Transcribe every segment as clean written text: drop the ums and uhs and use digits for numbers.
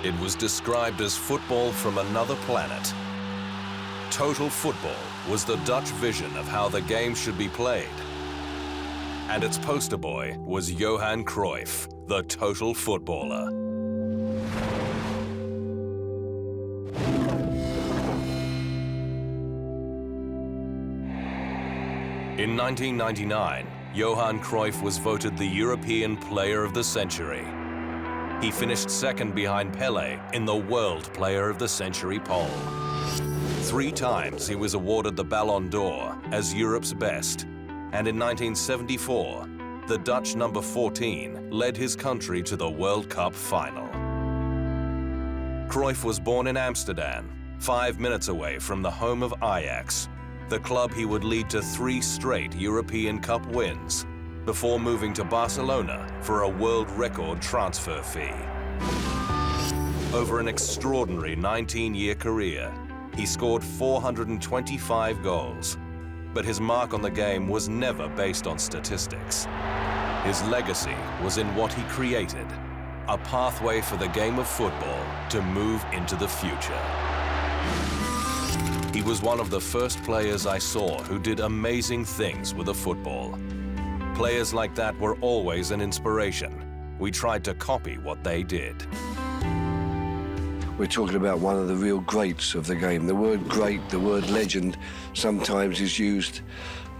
It was described as football from another planet. Total football was the Dutch vision of how the game should be played. And its poster boy was Johan Cruyff, the total footballer. In 1999, Johan Cruyff was voted the European Player of the Century. He finished second behind Pelé in the World Player of the Century poll. 3 times he was awarded the Ballon d'Or as Europe's best, and in 1974, the Dutch number 14 led his country to the World Cup final. Cruyff was born in Amsterdam, 5 minutes away from the home of Ajax, the club he would lead to 3 straight European Cup wins, before moving to Barcelona for a world record transfer fee. Over an extraordinary 19-year career, he scored 425 goals, but his mark on the game was never based on statistics. His legacy was in what he created, a pathway for the game of football to move into the future. He was one of the first players I saw who did amazing things with a football. Players like that were always an inspiration. We tried to copy what they did. We're talking about one of the real greats of the game. The word great, the word legend, sometimes is used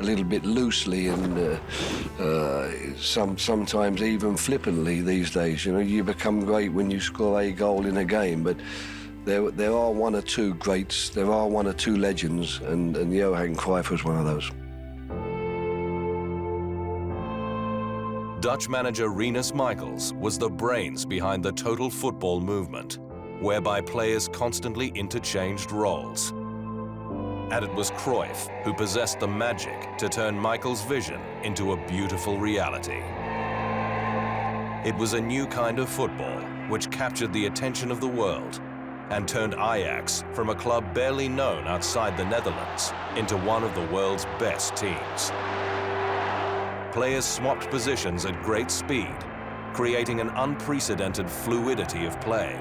a little bit loosely and sometimes even flippantly these days. You know, you become great when you score a goal in a game, but there are 1 or 2 greats, there are 1 or 2 legends, and Johan Cruyff was one of those. Dutch manager Rinus Michels was the brains behind the total football movement, whereby players constantly interchanged roles. And it was Cruyff who possessed the magic to turn Michels' vision into a beautiful reality. It was a new kind of football which captured the attention of the world and turned Ajax from a club barely known outside the Netherlands into one of the world's best teams. Players swapped positions at great speed, creating an unprecedented fluidity of play,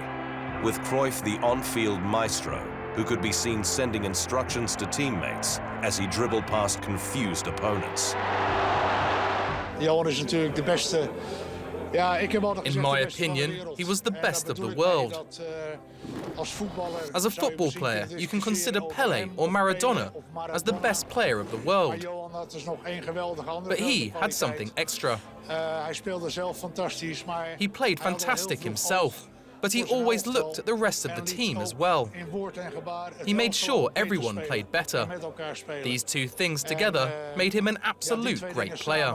with Cruyff the on-field maestro who could be seen sending instructions to teammates as he dribbled past confused opponents. Johan is natuurlijk de beste. In my opinion, he was the best of the world. As a football player, you can consider Pelé or Maradona as the best player of the world. But he had something extra. He played fantastic himself, but he always looked at the rest of the team as well. He made sure everyone played better. These 2 things together made him an absolute great player.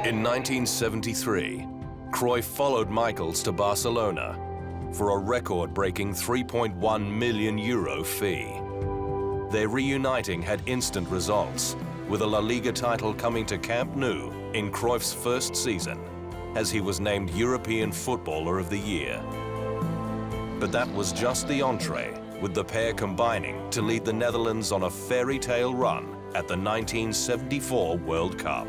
In 1973, Cruyff followed Michels to Barcelona for a record-breaking €3.1 million fee. Their reuniting had instant results, with a La Liga title coming to Camp Nou in Cruyff's first season, as he was named European Footballer of the Year. But that was just the entree, with the pair combining to lead the Netherlands on a fairy tale run at the 1974 World Cup.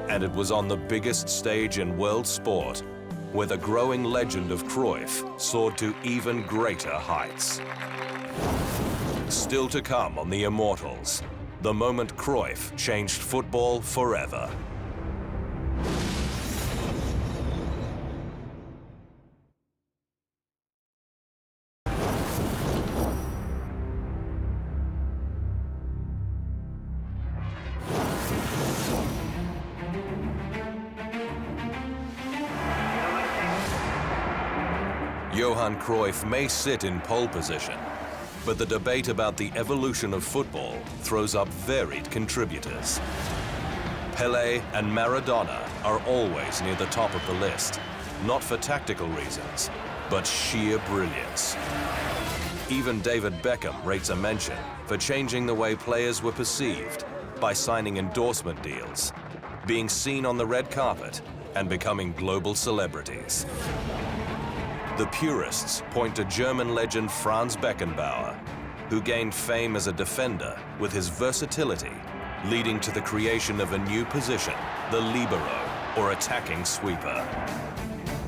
And it was on the biggest stage in world sport where the growing legend of Cruyff soared to even greater heights. Still to come on the Immortals, the moment Cruyff changed football forever. Johan Cruyff may sit in pole position, but the debate about the evolution of football throws up varied contributors. Pelé and Maradona are always near the top of the list, not for tactical reasons, but sheer brilliance. Even David Beckham rates a mention for changing the way players were perceived by signing endorsement deals, being seen on the red carpet, and becoming global celebrities. The purists point to German legend Franz Beckenbauer, who gained fame as a defender with his versatility, leading to the creation of a new position, the libero, or attacking sweeper.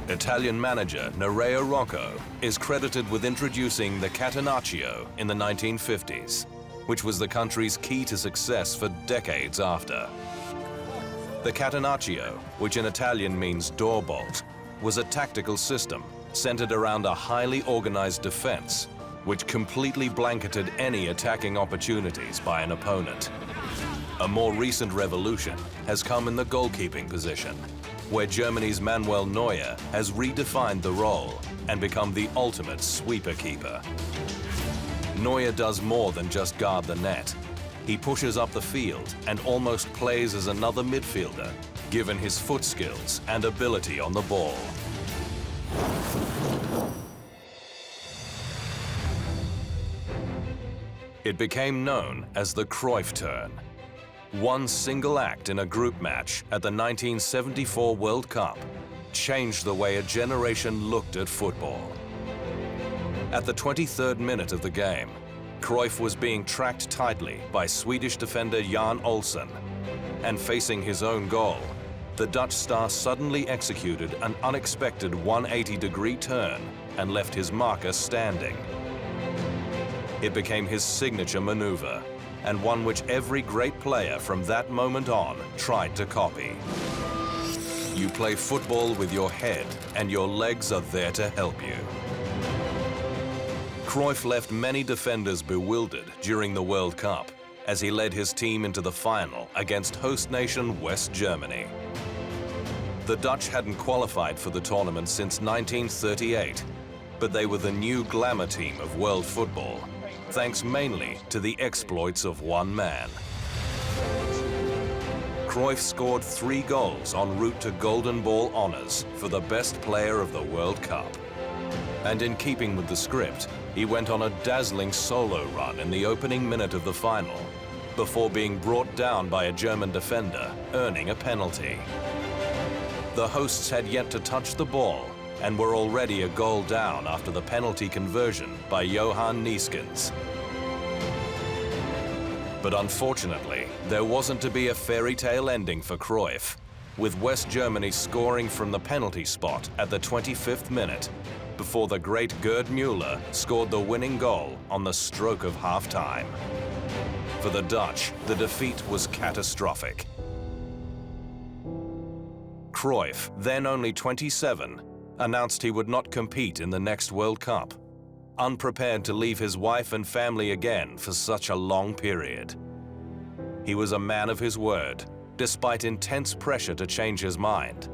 Italian manager Nerea Rocco is credited with introducing the catenaccio in the 1950s, which was the country's key to success for decades after. The catenaccio, which in Italian means door bolt, was a tactical system centered around a highly organized defense, which completely blanketed any attacking opportunities by an opponent. A more recent revolution has come in the goalkeeping position, where Germany's Manuel Neuer has redefined the role and become the ultimate sweeper keeper. Neuer does more than just guard the net. He pushes up the field and almost plays as another midfielder, given his foot skills and ability on the ball. It became known as the Cruyff turn. One single act in a group match at the 1974 World Cup changed the way a generation looked at football. At the 23rd minute of the game, Cruyff was being tracked tightly by Swedish defender Jan Olsson, and facing his own goal, the Dutch star suddenly executed an unexpected 180-degree turn and left his marker standing. It became his signature maneuver, and one which every great player from that moment on tried to copy. You play football with your head, and your legs are there to help you. Cruyff left many defenders bewildered during the World Cup as he led his team into the final against host nation West Germany. The Dutch hadn't qualified for the tournament since 1938, but they were the new glamour team of world football, thanks mainly to the exploits of one man. Cruyff scored 3 goals en route to Golden Ball honors for the best player of the World Cup. And in keeping with the script, he went on a dazzling solo run in the opening minute of the final, before being brought down by a German defender, earning a penalty. The hosts had yet to touch the ball and were already a goal down after the penalty conversion by Johan Cruyff. But unfortunately, there wasn't to be a fairy tale ending for Cruyff, with West Germany scoring from the penalty spot at the 25th minute, before the great Gerd Müller scored the winning goal on the stroke of half-time. For the Dutch, the defeat was catastrophic. Cruyff, then only 27, announced he would not compete in the next World Cup, unprepared to leave his wife and family again for such a long period. He was a man of his word, despite intense pressure to change his mind,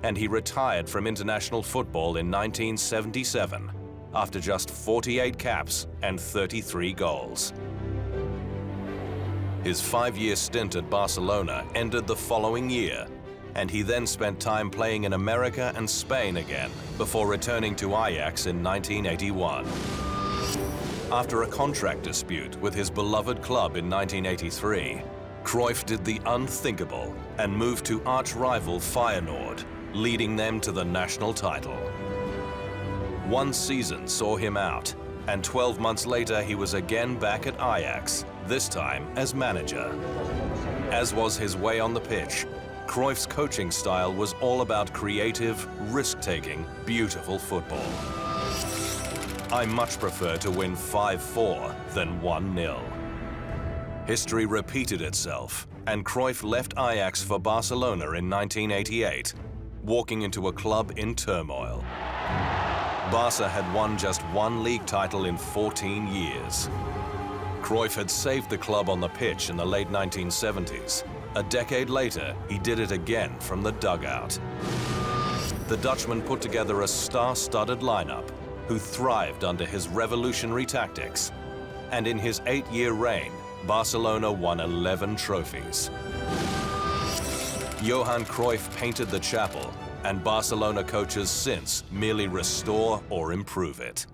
and he retired from international football in 1977 after just 48 caps and 33 goals. His 5-year stint at Barcelona ended the following year, and he then spent time playing in America and Spain again before returning to Ajax in 1981. After a contract dispute with his beloved club in 1983, Cruyff did the unthinkable and moved to arch-rival Feyenoord, leading them to the national title. One season saw him out, and 12 months later he was again back at Ajax, this time as manager. As was his way on the pitch, Cruyff's coaching style was all about creative, risk-taking, beautiful football. I much prefer to win 5-4 than 1-0. History repeated itself, and Cruyff left Ajax for Barcelona in 1988, walking into a club in turmoil. Barca had won just 1 league title in 14 years. Cruyff had saved the club on the pitch in the late 1970s. A decade later, he did it again from the dugout. The Dutchman put together a star-studded lineup who thrived under his revolutionary tactics. And in his 8-year reign, Barcelona won 11 trophies. Johan Cruyff painted the chapel, and Barcelona coaches since merely restore or improve it.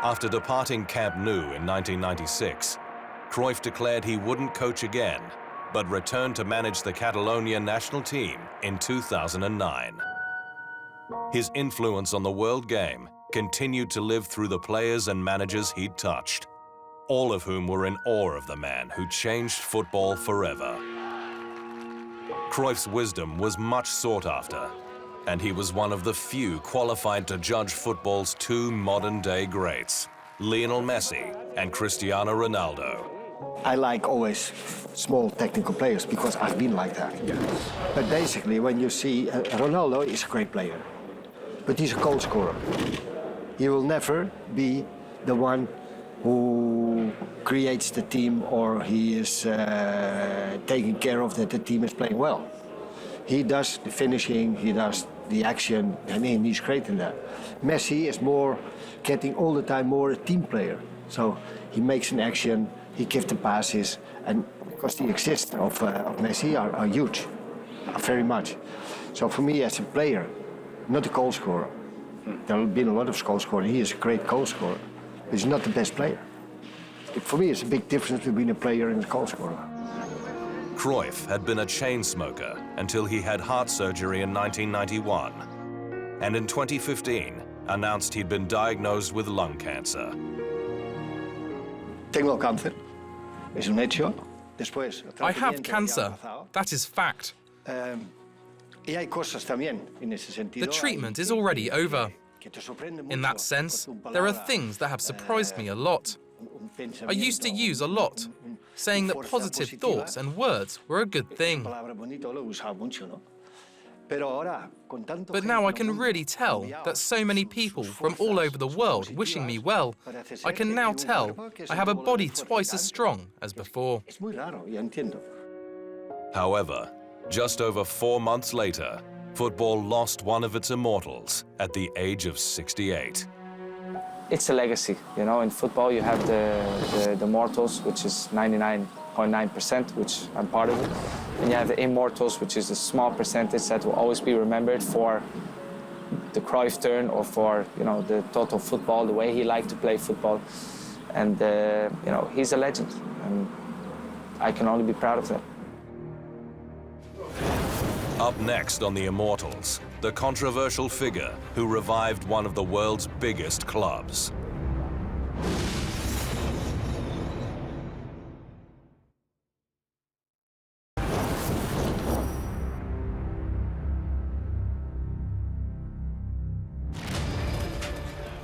After departing Camp Nou in 1996, Cruyff declared he wouldn't coach again, but returned to manage the Catalonia national team in 2009. His influence on the world game continued to live through the players and managers he'd touched, all of whom were in awe of the man who changed football forever. Cruyff's wisdom was much sought after, and he was one of the few qualified to judge football's two modern-day greats, Lionel Messi and Cristiano Ronaldo. I like always small technical players because I've been like that. Yeah. But basically, when you see Ronaldo is a great player, but he's a goal scorer. He will never be the one who creates the team or he is taking care of that the team is playing well. He does the finishing, he does the action, and he's great in that. Messi is more getting all the time more a team player. So he makes an action, he gives the passes, and because the assists of Messi are huge, very much. So for me as a player, not a goal scorer. There have been a lot of goal scorers. He is a great goal scorer, but he's not the best player. For me, it's a big difference between a player and a goal scorer. Cruyff had been a chain smoker until he had heart surgery in 1991, and in 2015 announced he'd been diagnosed with lung cancer. Tengo cáncer. Es un hecho. Después, I have cancer. That is fact. The treatment is already over. In that sense, there are things that have surprised me a lot. I used to use a lot, saying that positive thoughts and words were a good thing. But now I can really tell that so many people from all over the world wishing me well. I can now tell I have a body twice as strong as before. However, just over 4 months later, football lost one of its immortals at the age of 68. It's a legacy, you know. In football, you have the Immortals, which is 99.9%, which I'm part of it. And you have the Immortals, which is a small percentage that will always be remembered for the Cruyff turn or for, you know, the total football, the way he liked to play football. And, you know, he's a legend. And I can only be proud of that. Up next on the Immortals, the controversial figure who revived one of the world's biggest clubs.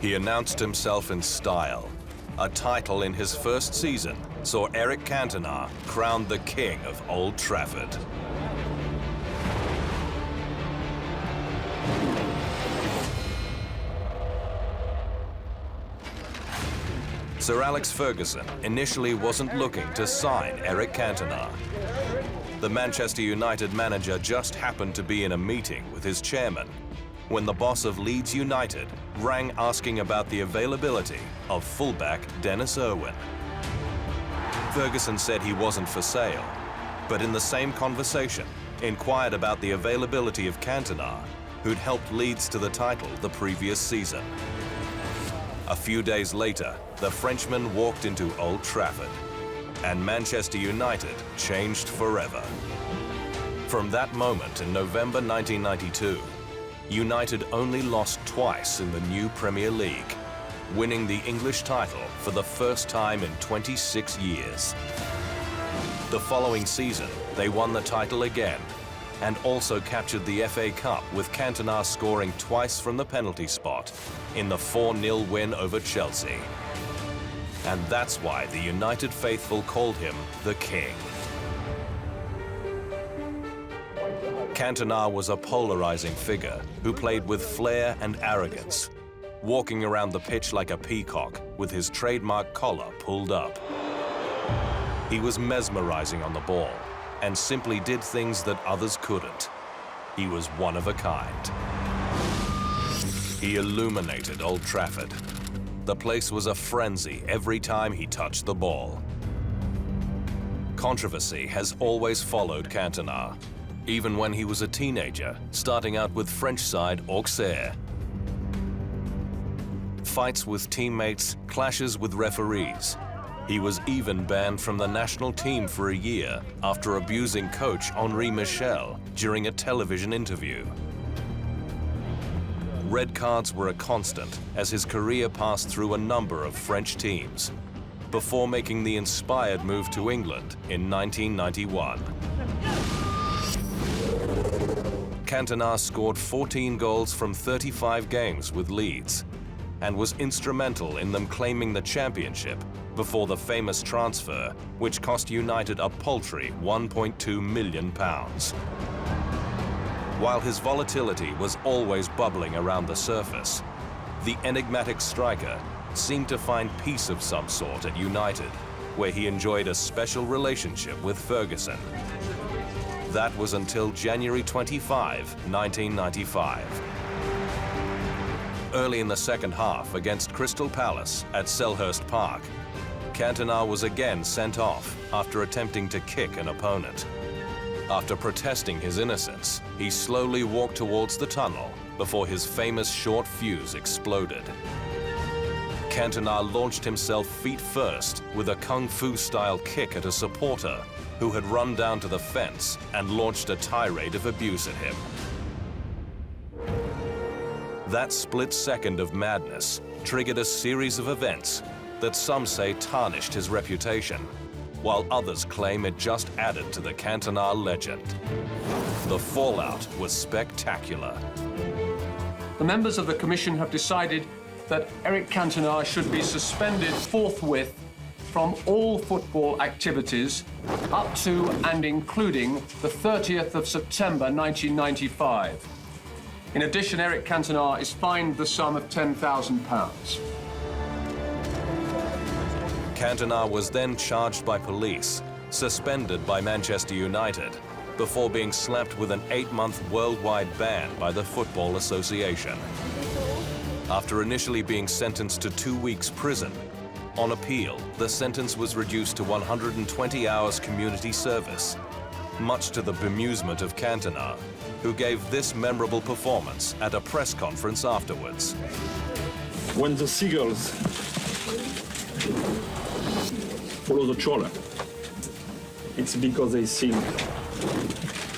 He announced himself in style. A title in his first season saw Eric Cantona crowned the king of Old Trafford. Sir Alex Ferguson initially wasn't looking to sign Eric Cantona. The Manchester United manager just happened to be in a meeting with his chairman when the boss of Leeds United rang asking about the availability of fullback Dennis Irwin. Ferguson said he wasn't for sale, but in the same conversation inquired about the availability of Cantona, who'd helped Leeds to the title the previous season. A few days later, the Frenchman walked into Old Trafford, and Manchester United changed forever. From that moment in November 1992, United only lost twice in the new Premier League, winning the English title for the first time in 26 years. The following season, they won the title again, and also captured the FA Cup with Cantona scoring twice from the penalty spot in the 4-0 win over Chelsea. And that's why the United faithful called him the King. Cantona was a polarizing figure who played with flair and arrogance, walking around the pitch like a peacock with his trademark collar pulled up. He was mesmerizing on the ball and simply did things that others couldn't. He was one of a kind. He illuminated Old Trafford. The place was a frenzy every time he touched the ball. Controversy has always followed Cantona, even when he was a teenager, starting out with French side Auxerre. Fights with teammates, clashes with referees. He was even banned from the national team for a year after abusing coach Henri Michel during a television interview. Red cards were a constant as his career passed through a number of French teams, before making the inspired move to England in 1991. Cantona scored 14 goals from 35 games with Leeds and was instrumental in them claiming the championship before the famous transfer, which cost United a paltry £1.2 million. While his volatility was always bubbling around the surface, the enigmatic striker seemed to find peace of some sort at United, where he enjoyed a special relationship with Ferguson. That was until January 25, 1995. Early in the second half against Crystal Palace at Selhurst Park, Cantona was again sent off after attempting to kick an opponent. After protesting his innocence, he slowly walked towards the tunnel before his famous short fuse exploded. Cantona launched himself feet first with a kung fu-style kick at a supporter who had run down to the fence and launched a tirade of abuse at him. That split second of madness triggered a series of events that some say tarnished his reputation, while others claim it just added to the Cantona legend. The fallout was spectacular. The members of the Commission have decided that Eric Cantona should be suspended forthwith from all football activities up to and including the 30th of September 1995. In addition, Eric Cantona is fined the sum of £10,000. Cantona was then charged by police, suspended by Manchester United, before being slapped with an 8-month worldwide ban by the Football Association. After initially being sentenced to 2 weeks prison, on appeal, the sentence was reduced to 120 hours community service, much to the bemusement of Cantona, who gave this memorable performance at a press conference afterwards. When the seagulls follow the trawler, it's because they think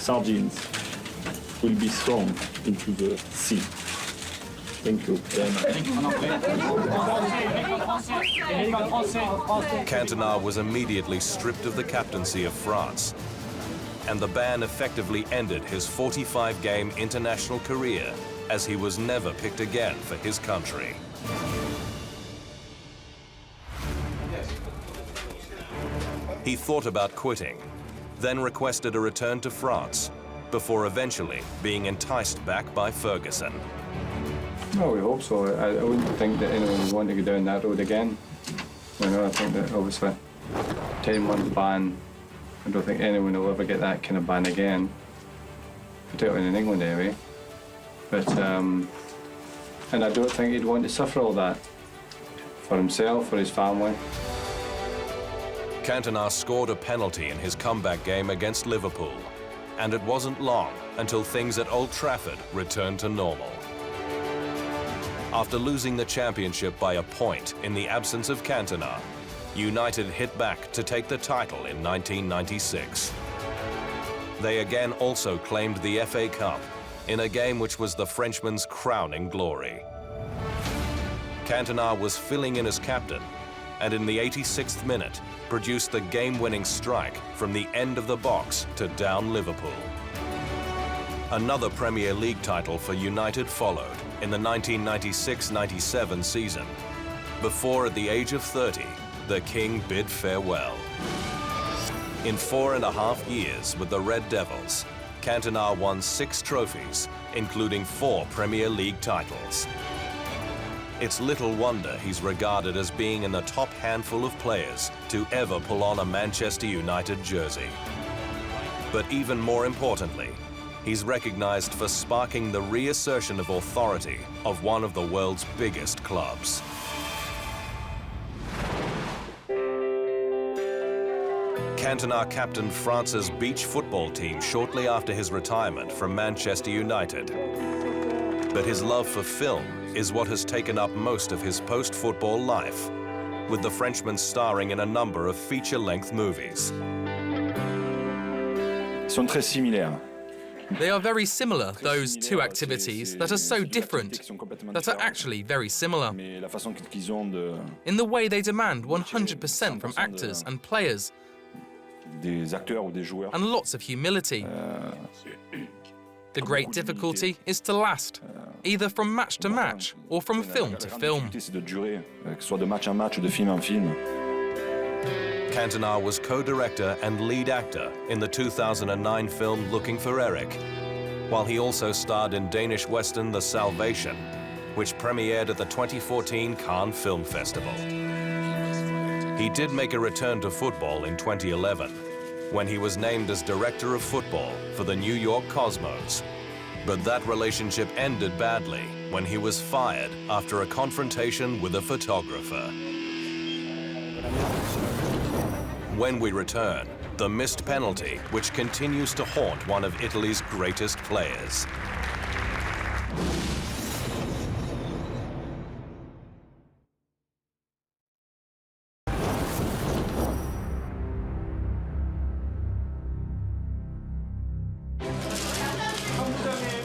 sardines will be thrown into the sea. Thank you very much. Cantona was immediately stripped of the captaincy of France, and the ban effectively ended his 45-game international career, as he was never picked again for his country. He thought about quitting, then requested a return to France, before eventually being enticed back by Ferguson. No, we hope so. I wouldn't think that anyone would want to go down that road again. You know, I think that obviously 10-month ban, I don't think anyone will ever get that kind of ban again, particularly in England anyway. But, and I don't think he'd want to suffer all that for himself, for his family. Cantona scored a penalty in his comeback game against Liverpool, and it wasn't long until things at Old Trafford returned to normal. After losing the championship by a point in the absence of Cantona, United hit back to take the title in 1996. They again also claimed the FA Cup in a game which was the Frenchman's crowning glory. Cantona was filling in as captain, and in the 86th minute produced the game-winning strike from the end of the box to down Liverpool. Another Premier League title for United followed in the 1996-97 season, before at the age of 30, the King bid farewell. In 4.5 years with the Red Devils, Cantona won 6 trophies, including 4 Premier League titles. It's little wonder he's regarded as being in the top handful of players to ever pull on a Manchester United jersey. But even more importantly, he's recognized for sparking the reassertion of authority of one of the world's biggest clubs. Cantona captained France's beach football team shortly after his retirement from Manchester United. But his love for film is what has taken up most of his post-football life, with the Frenchman starring in a number of feature-length movies. Sont très similaires. They are very similar, those two activities that are so different, that are actually very similar. In the way they demand 100% from actors and players, and lots of humility. The great difficulty is to last, either from match to match or from film to film. Cantona was co-director and lead actor in the 2009 film Looking for Eric, while he also starred in Danish western The Salvation, which premiered at the 2014 Cannes Film Festival. He did make a return to football in 2011, when he was named as director of football for the New York Cosmos. But that relationship ended badly when he was fired after a confrontation with a photographer. When we return, the missed penalty, which continues to haunt one of Italy's greatest players.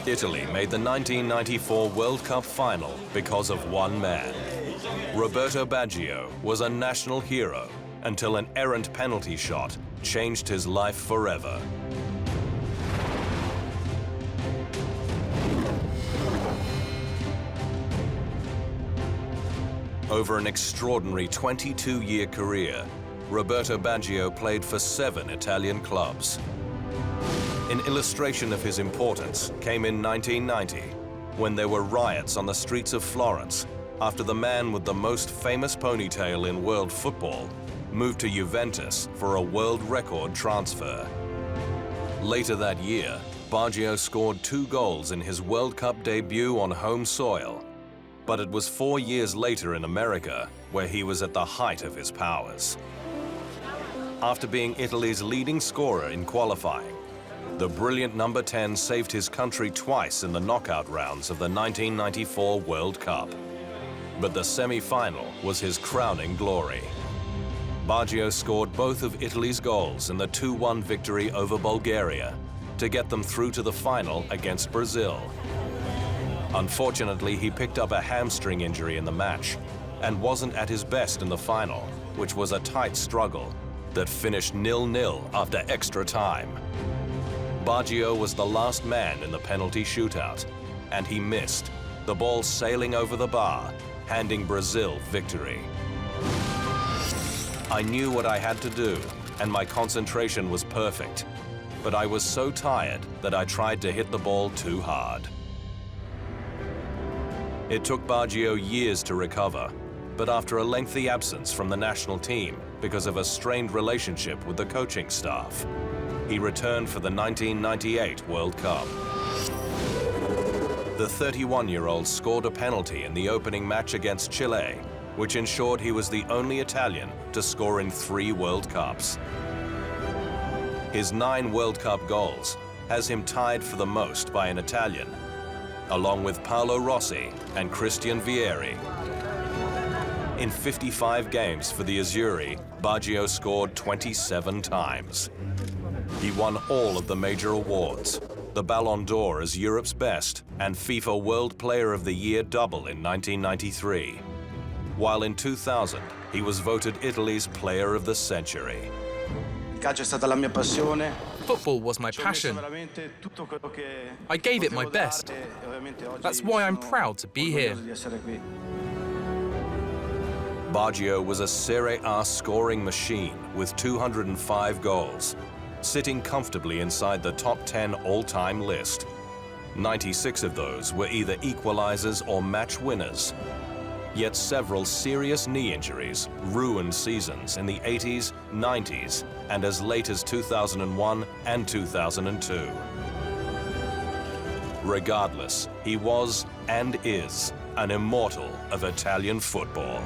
Italy made the 1994 World Cup final because of one man. Roberto Baggio was a national hero until an errant penalty shot changed his life forever. Over an extraordinary 22-year career, Roberto Baggio played for 7 Italian clubs. An illustration of his importance came in 1990, when there were riots on the streets of Florence after the man with the most famous ponytail in world football moved to Juventus for a world record transfer. Later that year, Baggio scored 2 goals in his World Cup debut on home soil, but it was 4 years later in America where he was at the height of his powers. After being Italy's leading scorer in qualifying, the brilliant number 10 saved his country twice in the knockout rounds of the 1994 World Cup. But the semi-final was his crowning glory. Baggio scored both of Italy's goals in the 2-1 victory over Bulgaria to get them through to the final against Brazil. Unfortunately, he picked up a hamstring injury in the match and wasn't at his best in the final, which was a tight struggle that finished 0-0 after extra time. Baggio was the last man in the penalty shootout, and he missed, the ball sailing over the bar, handing Brazil victory. I knew what I had to do, and my concentration was perfect, but I was so tired that I tried to hit the ball too hard. It took Baggio years to recover, but after a lengthy absence from the national team because of a strained relationship with the coaching staff, he returned for the 1998 World Cup. The 31-year-old scored a penalty in the opening match against Chile, which ensured he was the only Italian to score in 3 World Cups. His 9 World Cup goals has him tied for the most by an Italian, along with Paolo Rossi and Christian Vieri. In 55 games for the Azzurri, Baggio scored 27 times. He won all of the major awards, the Ballon d'Or as Europe's best and FIFA World Player of the Year double in 1993. While in 2000, he was voted Italy's Player of the Century. Football was my passion. I gave it my best. That's why I'm proud to be here. Baggio was a Serie A scoring machine with 205 goals, sitting comfortably inside the top 10 all-time list. 96 of those were either equalizers or match winners. Yet several serious knee injuries ruined seasons in the 80s, 90s, and as late as 2001 and 2002. Regardless, he was and is an immortal of Italian football.